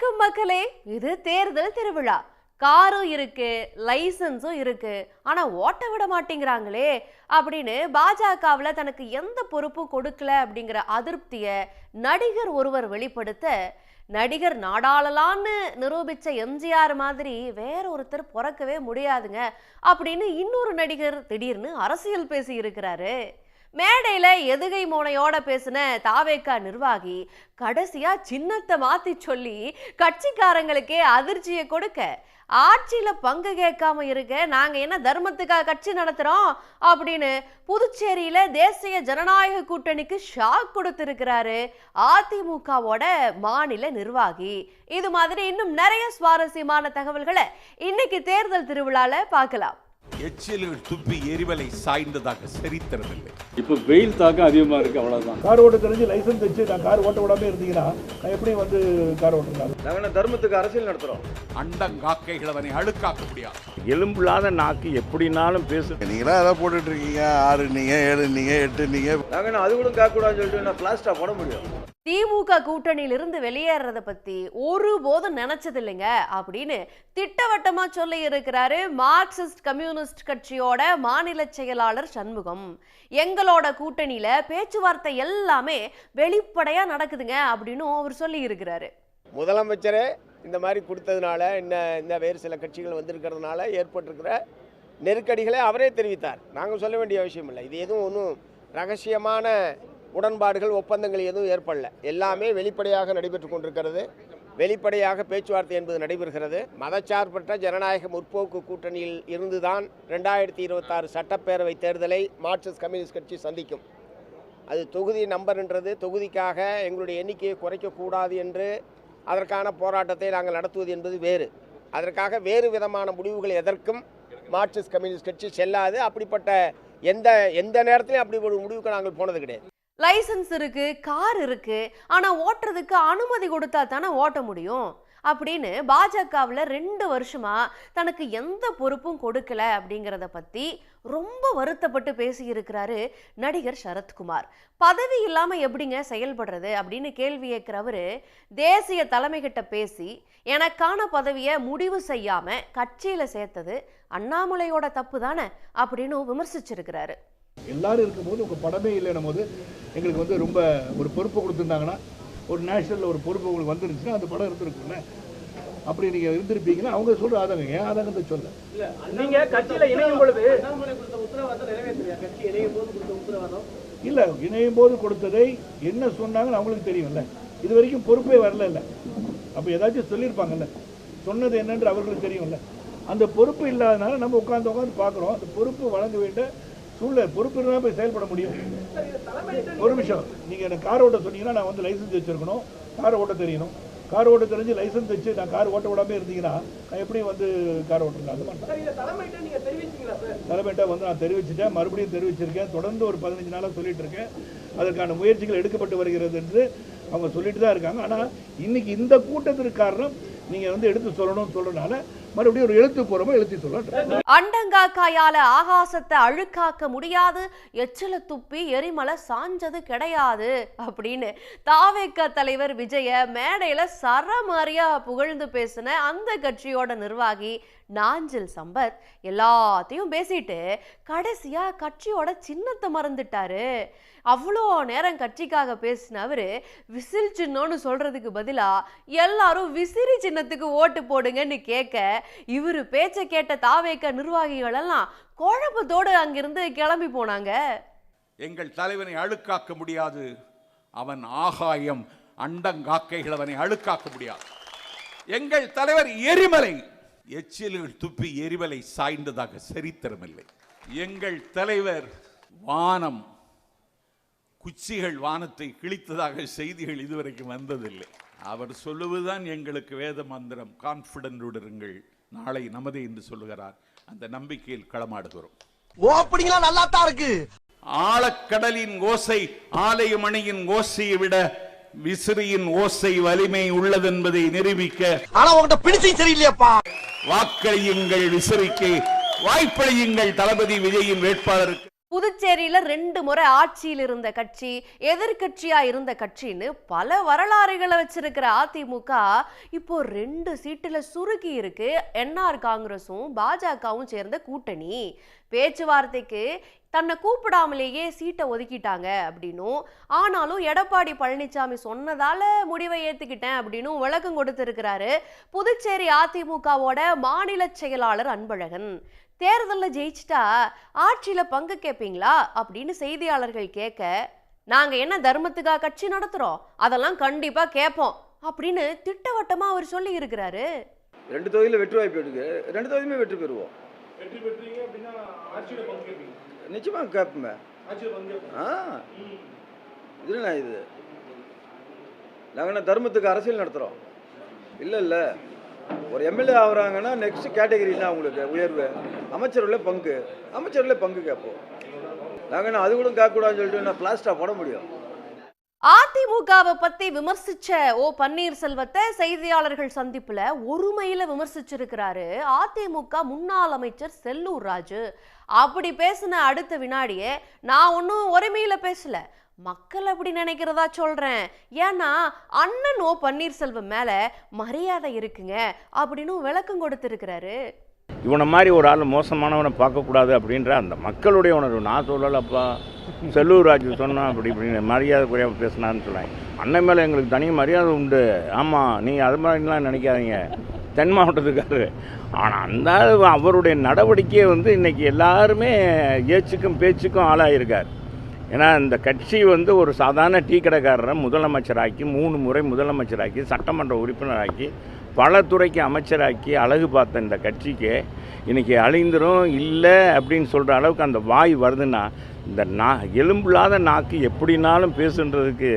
வணக்கம் மக்களே, இது தேர்தல் திருவிழா. காரும் இருக்கு, லைசன்ஸும் இருக்கு, ஆனா ஓட்ட விட மாட்டேங்கிறாங்களே அப்படின்னு பாஜகவுல தனக்கு எந்த பொறுப்பும் கொடுக்கல அப்படிங்கிற அதிருப்திய நடிகர் ஒருவர் வெளிப்படுத்த, நடிகர் நாடாளலான்னு நிரூபிச்ச எம்ஜிஆர் மாதிரி வேற ஒருத்தர் பிறக்கவே முடியாதுங்க அப்படின்னு இன்னொரு நடிகர் திடீர்னு அரசியல் பேசி இருக்கிறாரு. மேடையில எதுகை மோனையோட பேசின தாவேகா நிர்வாகி கடைசியா சின்னத்தை மாத்தி சொல்லி கட்சிக்காரங்களுக்கே அதிர்ச்சியை கொடுக்க, ஆட்சியில பங்கு கேட்காம இருக்க நாங்க என்ன தர்மத்துக்காக கட்சி நடத்துறோம் அப்படின்னு புதுச்சேரியில தேசிய ஜனநாயக கூட்டணிக்கு ஷாக் கொடுத்திருக்கிறாரு அதிமுகவோட மாநில நிர்வாகி. இது மாதிரி இன்னும் நிறைய சுவாரஸ்யமான தகவல்களை இன்னைக்கு தேர்தல் திருவிழால பார்க்கலாம். எச்சிலில் துப்பி எரிவலை சாய்ந்ததாக சரித்திரமில்லை. இப்போ வெயில் தாக்கம் அதிகமாக இருக்குது, அவ்வளோதான். கார் ஓட்ட தெரிஞ்சு லைசன்ஸ் வச்சு நான் கார் ஓட்ட விடாம இருந்தீங்கன்னா நான் எப்படி வந்து கார் ஓட்டுறாங்க? நாங்கள் தர்மத்துக்கு அரசியல் நடத்துகிறோம். அண்டங்காக்கைகள் அவனை அழுக்காக்க முடியாது. எலும்பில்லாத நாக்கு எப்படினாலும் பேசு. நீங்களா எதாவது போட்டுட்டு இருக்கீங்க, 6 நீங்க 7 நீங்க 8 நீங்க. நாங்கள் அது கூட காக்கூடாதுன்னு சொல்லிட்டு நான் பிளாஸ்டா போட முடியும். திமுக கூட்டணியிலிருந்து வெளியேறத பத்தி ஒருபோதும் நினைச்சது இல்லைங்க அப்படின்னு திட்டவட்டமா சொல்லி இருக்கிறாரு மார்க்சிஸ்ட் கம்யூனிஸ்ட் கட்சியோட மாநில செயலாளர் சண்முகம். எங்களோட கூட்டணியில பேச்சுவார்த்தை எல்லாமே வெளிப்படையா நடக்குதுங்க அப்படின்னு அவர் சொல்லி இருக்கிறாரு. முதலமைச்சரே இந்த மாதிரி கொடுத்ததுனால இந்த வேறு சில கட்சிகள் வந்திருக்கிறதுனால ஏற்பட்டிருக்கிற நெருக்கடிகளை அவரே தெரிவித்தார். நாங்கள் சொல்ல வேண்டிய அவசியம் இல்லை. இது எதுவும் ஒன்றும் ரகசியமான உடன்பாடுகள் ஒப்பந்தங்கள் எதுவும் ஏற்படல. எல்லாமே வெளிப்படையாக நடைபெற்று கொண்டிருக்கிறது. வெளிப்படையாக பேச்சுவார்த்தை என்பது நடைபெறுகிறது. மதச்சார்பற்ற ஜனநாயக முற்போக்கு கூட்டணியில் இருந்துதான் 2026 சட்டப்பேரவை தேர்தலை மார்க்சிஸ்ட் கம்யூனிஸ்ட் கட்சி சந்திக்கும். அது தொகுதி நம்பர்ன்றது தொகுதிக்காக எங்களுடைய எண்ணிக்கையை குறைக்கக்கூடாது என்று அதற்கான போராட்டத்தை நாங்கள் நடத்துவது என்பது வேறு. அதற்காக வேறு விதமான முடிவுகள் எதற்கும் மார்க்சிஸ்ட் கம்யூனிஸ்ட் கட்சி செல்லாது. அப்படிப்பட்ட எந்த நேரத்திலையும் அப்படி ஒரு முடிவுக்கு நாங்கள் போனது கிடையாது. லைசன்ஸ் இருக்கு, கார் இருக்கு, ஆனா ஓட்டுறதுக்கு அனுமதி கொடுத்தா தானே ஓட்ட முடியும் அப்படின்னு பாஜகவுல 2 வருஷமா தனக்கு எந்த பொறுப்பும் கொடுக்கல அப்படிங்கிறத பத்தி ரொம்ப வருத்தப்பட்டு பேசி இருக்கிறாரு நடிகர் சரத்குமார். பதவி இல்லாம எப்படிங்க செயல்படுறது அப்படின்னு கேள்வி கேட்கிறவரு தேசிய தலைமை கிட்ட பேசி எனக்கான பதவியை முடிவு செய்யாம கட்சியில சேர்த்தது அண்ணாமலையோட தப்பு தானே அப்படின்னு விமர்சிச்சிருக்கிறாரு. எல்லாரும் இருக்கும்போது உங்கள் படமே இல்லைன்னும் போது எங்களுக்கு வந்து ரொம்ப ஒரு பொறுப்பு கொடுத்துருந்தாங்கன்னா, ஒரு நேஷனலில் ஒரு பொறுப்பு உங்களுக்கு வந்துருந்துச்சுன்னா அந்த படம் இருந்திருக்குல்ல. அப்படி நீங்கள் இருந்திருப்பீங்கன்னா அவங்க சொல்கிற ஆதங்கம் ஏன் ஆதங்கத்தை சொல்ல. நீங்கள் கட்சியில் இணையும் பொழுது உத்தரவாதம் நிறைவேற்றியா? கட்சி இணையும் போது கொடுத்த உத்தரவாதம் இல்லை, இணையும் போது கொடுத்ததை என்ன சொன்னாங்கன்னு அவங்களுக்கு தெரியும்ல. இது வரைக்கும் பொறுப்பே வரல இல்லை. அப்போ ஏதாச்சும் சொல்லியிருப்பாங்கல்ல, சொன்னது என்னன்று அவர்களுக்கு தெரியும்ல. அந்த பொறுப்பு இல்லாதனால நம்ம உட்காந்து பார்க்குறோம். அந்த பொறுப்பு வழங்க வேண்டிய சூழ்நிலை, பொறுப்பு இருந்தால் போய் செயல்பட முடியும். ஒரு நிமிஷம், நீங்கள் எனக்கு கார் ஓட்ட சொன்னீங்கன்னா நான் வந்து லைசன்ஸ் வச்சுருக்கணும், கார் ஓட்ட தெரியணும். கார் ஓட்ட தெரிஞ்சு லைசன்ஸ் வச்சு நான் கார் ஓட்ட விடாமல் இருந்தீங்கன்னா நான் எப்படி வந்து கார் ஓட்டுறேன்? அது மாட்டேன். தலைமையிட்ட வந்து நான் தெரிவிச்சுட்டேன், மறுபடியும் தெரிவிச்சிருக்கேன். தொடர்ந்து ஒரு 15 நாளாக சொல்லிட்டு இருக்கேன். அதற்கான முயற்சிகள் எடுக்கப்பட்டு வருகிறது என்று அவங்க சொல்லிட்டு தான் இருக்காங்க. ஆனால் இன்னைக்கு இந்த கூட்டத்திற்கு காரணம் நீங்கள் வந்து எடுத்து சொல்லணும்னு சொல்றதுனால மறுபடியும் ஒரு எழுத்துப்பூர்வமா எழுதி சொல்ல. அண்டங்காக்காயால ஆகாசத்தை அழுக்காக்க முடியாது, எச்சில துப்பி எரிமலை சாஞ்சது கிடையாது அப்படின்னு தாவேகா தலைவர் விஜய மேடையில சரமாரியா புகழ்ந்து பேசின அந்த கட்சியோட நிர்வாகி நாஞ்சில் சம்பத் எல்லாத்தையும் பேசிட்டு கடைசியா கட்சியோட சின்னத்தை மறந்துட்டாரு. அவ்வளோ நேரம் கட்சிக்காக பேசின அவரு விசில் சின்னம்னு சொல்றதுக்கு பதிலா எல்லாரும் விசிறி சின்னத்துக்கு ஓட்டு போடுங்கன்னு கேட்க, இவரு பேச்சை கேட்ட தாவேகா நிர்வாகிகள் எல்லாம் குழப்பத்தோடு அங்கிருந்து கிளம்பி போனாங்க. எங்கள் தலைவனை அழுக்காக்க முடியாது, அவன் ஆகாயம். அண்டங்காக்கைகள் அவனை அழுக்காக்க முடியாது. எங்கள் தலைவர் எரிமலை, எச்சிலில் துப்பி எரிவலை சாய்ந்ததாக சரித்திரமில்லை. எங்கள் தலைவர் வானம், குச்சிகள் வானத்தை கிழித்ததாக செய்திகள் இதுவரைக்கும் வந்ததில்லை. அவர் சொல்லுவதுதான் எங்களுக்கு வேத மந்திரம். கான்பிடன்ட் இருங்கள், நாளை நமதே என்று சொல்லுகிறார். அந்த நம்பிக்கையில் களமாடுகிறோம். நல்லா தான் இருக்கு. ஆழக்கடலின் ஓசை ஆலயமணியின் ஓசையை விட விசிறியின் ஓசை வலிமை உள்ளதென்பதை நிரூபிக்க ஆனா உங்ககிட்ட பிடிச்சும் சரியில்லையாப்பா. வாக்களியுங்கள் விசிறிக்கு, வாய்ப்பளியுங்கள் தளபதி விஜயின் வேட்பாளருக்கு. புதுச்சேரியில 2 முறை ஆட்சியில் இருந்த கட்சி, எதிர்க்கட்சியா இருந்த கட்சின்னு பல வரலாறுகளை வச்சிருக்கிற அதிமுக இப்போ 2 சீட்டுல சுருக்கி இருக்கு. என்ஆர் காங்கிரஸும் பாஜகவும் சேர்ந்த கூட்டணி. பேச்சுவார்த்தைக்கு தன்னை கூப்பிடாமலேயே சீட்டை ஒதுக்கிட்டாங்க அப்படின்னும், ஆனாலும் எடப்பாடி பழனிசாமி சொன்னதால முடிவை ஏத்துக்கிட்டேன் அப்படின்னு விளக்கம் கொடுத்திருக்கிறாரு புதுச்சேரி அதிமுகவோட மாநில செயலாளர் அன்பழகன். தேர்தலில் ஜெயிச்சிட்டா ஆட்சியில பங்கு கேட்பீங்களா அப்படின்னு செய்தியாளர்கள் கேட்க, நாங்க என்ன தர்மத்துக்காக கட்சி நடத்துறோம், அதெல்லாம் கண்டிப்பா கேட்போம் அப்படின்னு திட்டவட்டமா அவர் சொல்லி இருக்கிறாரு. 2 தொகுதியில் வெற்றி வாய்ப்பு இருக்கு. 2 தொகுதியுமே வெற்றி பெறுவோம். வெற்றி பெற்றீங்க அப்படின்னா ஆட்சியில பங்கு கேட்பீங்க? நிச்சயமாக கேட்போமே. ஆட்சியில பங்கு கேட்பீங்க? இதுனா இது நாங்கள் என்ன தர்மத்துக்கு அரசியல் நடத்துகிறோம்? இல்லை. ஒரு எம்எல்ஏ ஆகுறாங்கன்னா நெக்ஸ்ட் கேட்டகரினா அவங்களுக்கு உயர்வு, அமைச்சர்களே பங்கு கேட்போம். நாங்கள் என்ன அது கூட கேட்கக்கூடாதுன்னு சொல்லிட்டு நான் பிளாஸ்டா போட முடியும்? அதிமுகவை பத்தி விமர்சிச்ச பன்னீர்செல்வத்தை செய்தியாளர்கள் சந்திப்புல ஒருமையில விமர்சிச்சிருக்கிறாரு அதிமுக முன்னாள் அமைச்சர் செல்லூர் ராஜு. அப்படி பேசின அடுத்த வினாடியே, நான் ஒன்னும் ஒருமையில பேசல, மக்கள் அப்படி நினைக்கிறதா சொல்றேன், ஏன்னா அண்ணன் பன்னீர்செல்வம் மேல மரியாதை இருக்குங்க அப்படின்னு விளக்கம் கொடுத்திருக்கிறாரு. இவனை மாதிரி ஒரு ஆள் மோசமானவனை பார்க்கக்கூடாது அப்படின்ற அந்த மக்களுடைய உணர்வு. நான் சொல்லலப்பா, செல்லூர் ராஜு சொன்னான் அப்படி இப்படின்னு மரியாதை குறையாக பேசினான்னு சொன்னாங்க. அண்ணன் மேலே எங்களுக்கு தனி மரியாதை உண்டு. ஆமாம், நீங்கள் அது மாதிரிலாம் நினைக்காதீங்க, தென் மாவட்டத்துக்காரு. ஆனால் அந்த அவருடைய நடவடிக்கையை இன்றைக்கி எல்லாருமே ஏச்சுக்கும் பேச்சுக்கும் ஆளாயிருக்கார். ஏன்னா இந்த கட்சி ஒரு சாதாரண டீ கடைக்காரரை முதலமைச்சராக்கி 3 முறை முதலமைச்சராக்கி சட்டமன்ற உறுப்பினராக்கி பல துறைக்கு அமைச்சராக்கி அழகு பார்த்த இந்த கட்சிக்கு இன்றைக்கி அழிந்துரும் இல்லை அப்படின்னு சொல்கிற அளவுக்கு அந்த வாய் வருதுன்னா, இந்த எலும்பில்லாத நாக்கு எப்படினாலும் பேசுன்றதுக்கு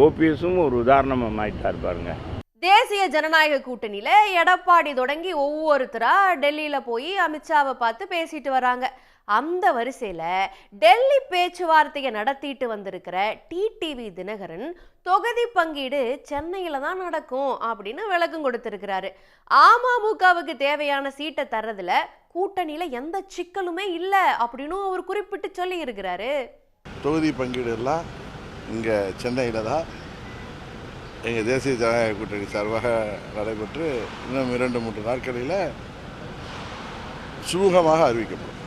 ஓபிஎஸும் ஒரு உதாரணமாக ஆயிட்டார் பாருங்க. தேசிய ஜனநாயக கூட்டணியில எடப்பாடி தொடங்கி ஒவ்வொருத்தரா டெல்லியில போய் அமித்ஷாவை பார்த்து பேசிட்டு வராங்க. அந்த வரிசையில டெல்லி பேச்சுவார்த்தையை நடத்திட்டு வந்திருக்கிற டிடிவி தினகரன் தொகுதி பங்கீடு சென்னையில தான் நடக்கும் அப்படின்னு விளக்கம் கொடுத்திருக்கிறாரு. அமமுகவுக்கு தேவையான சீட்டை தர்றதுல கூட்டணியில எந்த சிக்கலுமே இல்லை அப்படின்னு அவர் குறிப்பிட்டு சொல்லி இருக்கிறாரு. தொகுதி பங்கீடு எல்லாம் இங்கே சென்னையில் தான் எங்கள் தேசிய ஜனநாயக கூட்டணி சார்பாக நடைபெற்று இன்னும் 2-3 நாட்களில் சுமூகமாக அறிவிக்கப்படும்.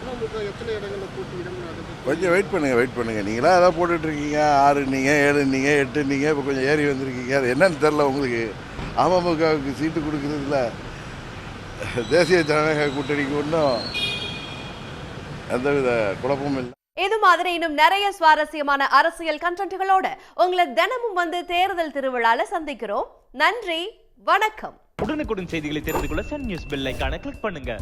கொஞ்சம் வெயிட் பண்ணுங்கள். நீங்களாம் எதாவது போட்டுட்ருக்கீங்க, 6 நீங்கள் 7 நீங்கள் 8 நீங்கள் இப்போ கொஞ்சம் ஏறி வந்திருக்கீங்க. அது என்னன்னு தெரில உங்களுக்கு. அமமுகவுக்கு சீட்டு கொடுக்குறதுல தேசிய ஜனநாயக கூட்டணிக்கு ஒன்றும் எந்தவித குழப்பமும் இல்லை. இது மாதிரி இன்னும் நிறைய சுவாரஸ்யமான அரசியல் கண்டென்ட்களோட உங்களை தினமும் தேர்தல் திருவிழால சந்திக்கிறோம். நன்றி, வணக்கம். உடனுக்குடன் செய்திகளை தெரிந்து கொள்ள சன் நியூஸ் பெல் ஐகானை கிளிக் பண்ணுங்க.